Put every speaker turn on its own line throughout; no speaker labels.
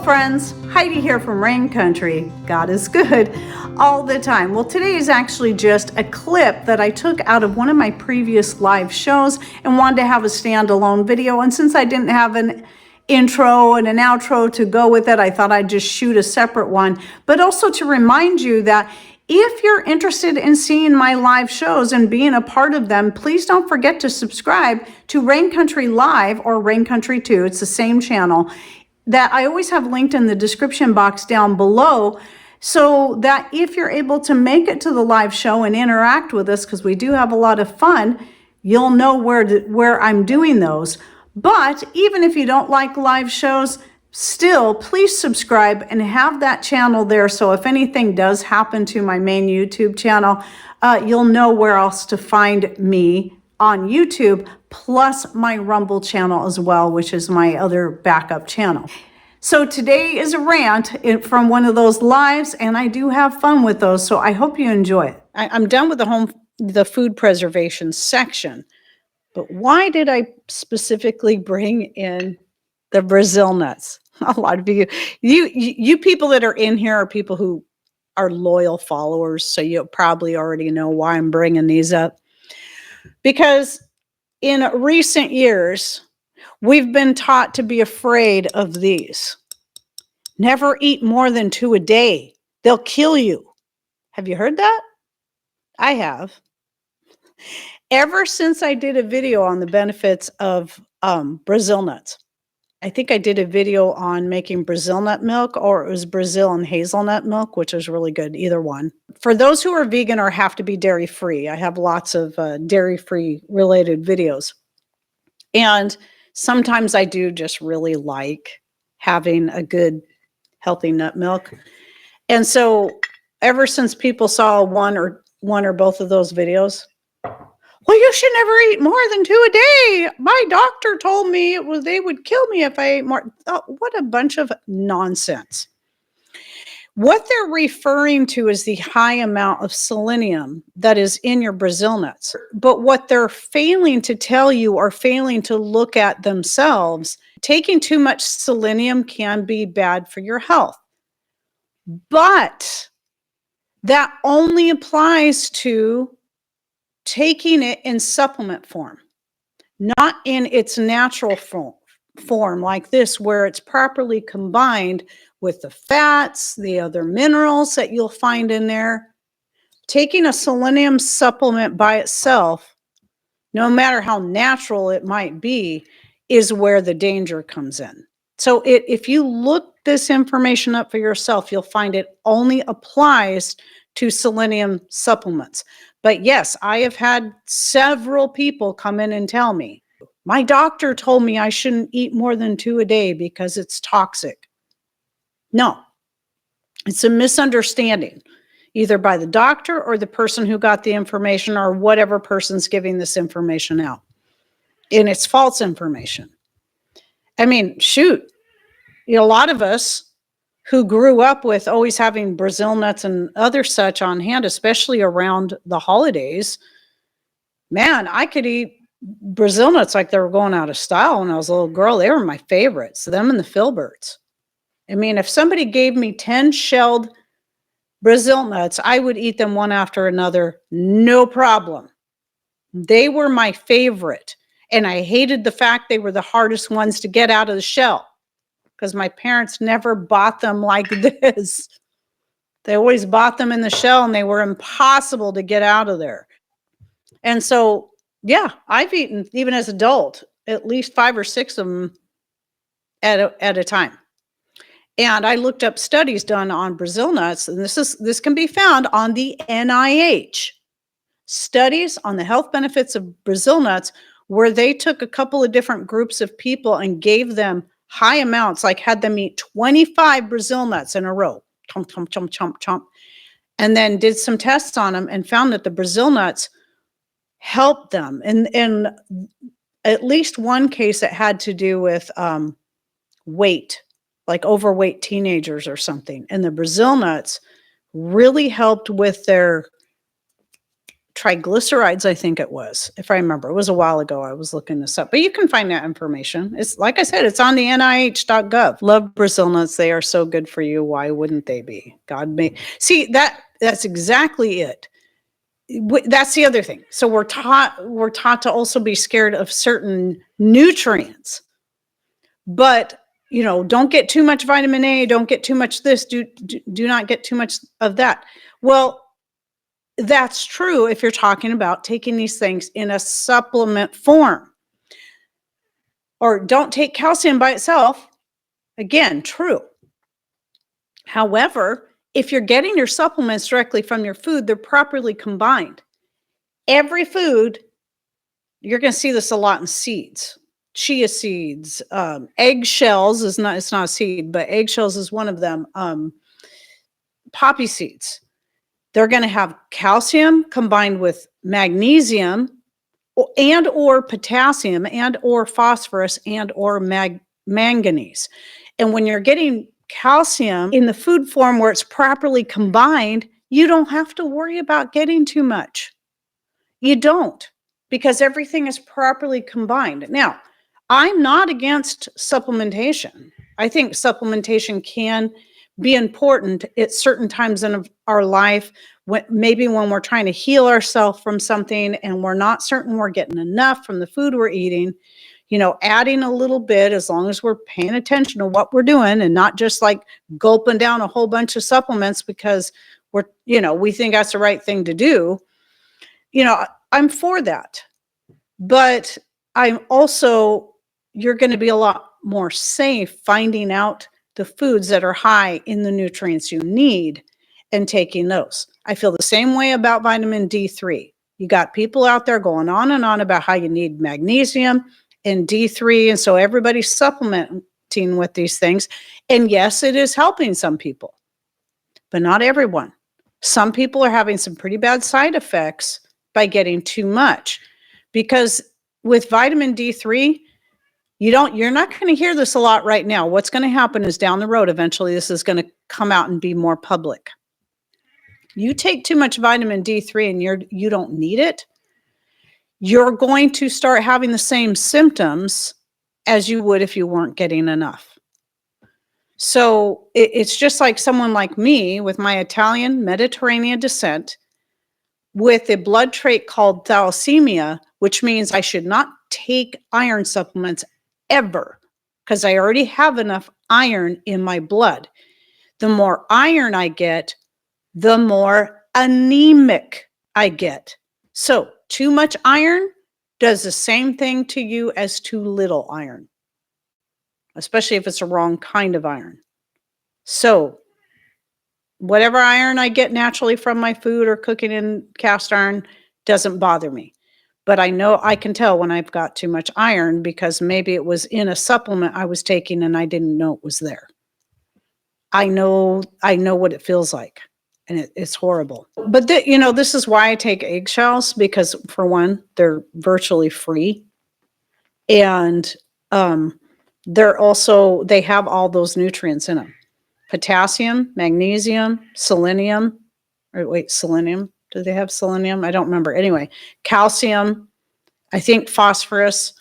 friends, Heidi here from Rain Country. God is good all the time. Well, today is actually just a clip that I took out of one of my previous live shows and wanted to have a standalone video. And since I didn't have an intro and an outro to go with it, I thought I'd just shoot a separate one. But also to remind you that if you're interested in seeing my live shows and being a part of them, please don't forget to subscribe to Rain Country Live or Rain Country 2. It's the same channel that I always have linked in the description box down below, so that if you're able to make it to the live show and interact with us, because we do have a lot of fun, you'll know where I'm doing those. But even if you don't like live shows, still, please subscribe and have that channel there. So if anything does happen to my main YouTube channel, you'll know where else to find me on YouTube, plus my Rumble channel as well, which is my other backup channel. So today is a rant from one of those lives, and I do have fun with those, so I hope you enjoy it. I'm done with the food preservation section, but why did I specifically bring in the Brazil nuts? A lot of you people that are in here are people who are loyal followers, so you probably already know why I'm bringing these up. Because in recent years, we've been taught to be afraid of these. Never eat more than 2 a day. They'll kill you. Have you heard that? I have. Ever since I did a video on the benefits of Brazil nuts. I think I did a video on making Brazil nut milk, or it was Brazil and hazelnut milk, which is really good, either one. For those who are vegan or have to be dairy-free, I have lots of dairy-free related videos. And sometimes I do just really like having a good, healthy nut milk. And so ever since people saw one or both of those videos, well, you should never eat more than 2 a day. My doctor told me they would kill me if I ate more. Oh, what a bunch of nonsense. What they're referring to is the high amount of selenium that is in your Brazil nuts. But what they're failing to tell you, or failing to look at themselves, taking too much selenium can be bad for your health. But that only applies to taking it in supplement form, not in its natural form like this, where it's properly combined with the fats, the other minerals that you'll find in there. Taking a selenium supplement by itself, no matter how natural it might be, is where the danger comes in. So if you look this information up for yourself, you'll find it only applies to selenium supplements. But yes, I have had several people come in and tell me, my doctor told me I shouldn't eat more than 2 a day because it's toxic. No, it's a misunderstanding, either by the doctor or the person who got the information, or whatever person's giving this information out. And it's false information. I mean, shoot, a lot of us who grew up with always having Brazil nuts and other such on hand, especially around the holidays, man, I could eat Brazil nuts like they were going out of style when I was a little girl. They were my favorites, them and the Filberts. I mean, if somebody gave me 10 shelled Brazil nuts, I would eat them one after another, no problem. They were my favorite. And I hated the fact they were the hardest ones to get out of the shell, because my parents never bought them like this. They always bought them in the shell, and they were impossible to get out of there. And so, yeah, I've eaten, even as an adult, at least 5 or 6 of them at a time. And I looked up studies done on Brazil nuts, and this can be found on the NIH. Studies on the health benefits of Brazil nuts, where they took a couple of different groups of people and gave them high amounts, like had them eat 25 Brazil nuts in a row, chomp, chomp, chomp, chomp, chomp, and then did some tests on them and found that the Brazil nuts helped them. And in at least one case, it had to do with weight, like overweight teenagers or something. And the Brazil nuts really helped with their triglycerides, I think it was, if I remember. It was a while ago. I was looking this up, but you can find that information. It's like I said, it's on the NIH.gov. Love Brazil nuts. They are so good for you. Why wouldn't they be? God made. See, that's exactly it. That's the other thing. So we're taught to also be scared of certain nutrients, but don't get too much vitamin A, don't get too much this, do not get too much of that. Well, that's true if you're talking about taking these things in a supplement form. Or don't take calcium by itself. Again, true. However, if you're getting your supplements directly from your food, they're properly combined. Every food, you're going to see this a lot in seeds. Chia seeds, eggshells it's not a seed, but eggshells is one of them. Poppy seeds. They're going to have calcium combined with magnesium and or potassium and or phosphorus and or manganese. And when you're getting calcium in the food form where it's properly combined, you don't have to worry about getting too much. You don't, because everything is properly combined. Now, I'm not against supplementation. I think supplementation can be important at certain times in our life, maybe when we're trying to heal ourselves from something and we're not certain we're getting enough from the food we're eating. Adding a little bit, as long as we're paying attention to what we're doing and not just like gulping down a whole bunch of supplements because we think that's the right thing to do. I'm for that. But I'm also, you're going to be a lot more safe finding out the foods that are high in the nutrients you need and taking those. I feel the same way about vitamin D3. You got people out there going on and on about how you need magnesium and D3. And so everybody's supplementing with these things. And yes, it is helping some people, but not everyone. Some people are having some pretty bad side effects by getting too much, because with vitamin D3, you're not going to hear this a lot right now. What's going to happen is down the road, eventually this is going to come out and be more public. You take too much vitamin D3 and you don't need it, you're going to start having the same symptoms as you would if you weren't getting enough. So it's just like someone like me with my Italian Mediterranean descent with a blood trait called thalassemia, which means I should not take iron supplements ever, because I already have enough iron in my blood. The more iron I get, the more anemic I get. So too much iron does the same thing to you as too little iron, especially if it's the wrong kind of iron. So whatever iron I get naturally from my food or cooking in cast iron doesn't bother me. But I know I can tell when I've got too much iron because maybe it was in a supplement I was taking and I didn't know it was there. I know what it feels like, and it's horrible. But this is why I take eggshells, because for one, they're virtually free, and they have all those nutrients in them: potassium, magnesium, selenium. Selenium. Do they have selenium? I don't remember. Anyway, calcium, I think phosphorus,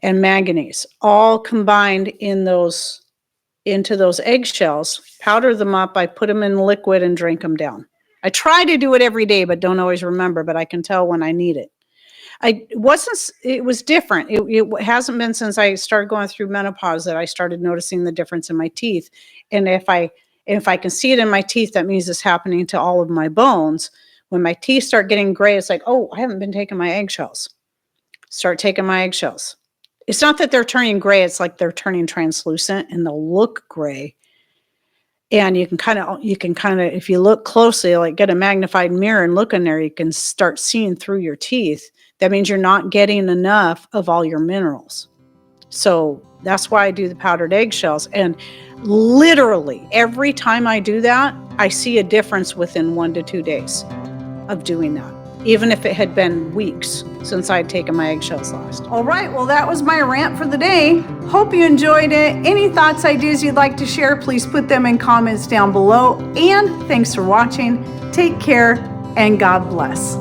and manganese, all combined into those eggshells. Powder them up. I put them in liquid and drink them down. I try to do it every day, but don't always remember, but I can tell when I need it. It was different. It hasn't been since I started going through menopause that I started noticing the difference in my teeth. And if I can see it in my teeth, that means it's happening to all of my bones. When my teeth start getting gray, it's like, oh, I haven't been taking my eggshells. Start taking my eggshells. It's not that they're turning gray. It's like they're turning translucent and they'll look gray. And you can kind of, if you look closely, like get a magnified mirror and look in there, you can start seeing through your teeth. That means you're not getting enough of all your minerals. So that's why I do the powdered eggshells. And literally every time I do that, I see a difference within 1 to 2 days of doing that, even if it had been weeks since I had taken my eggshells last. All right, well, that was my rant for the day. Hope you enjoyed it. Any thoughts, ideas you'd like to share, please put them in comments down below. And thanks for watching. Take care and God bless.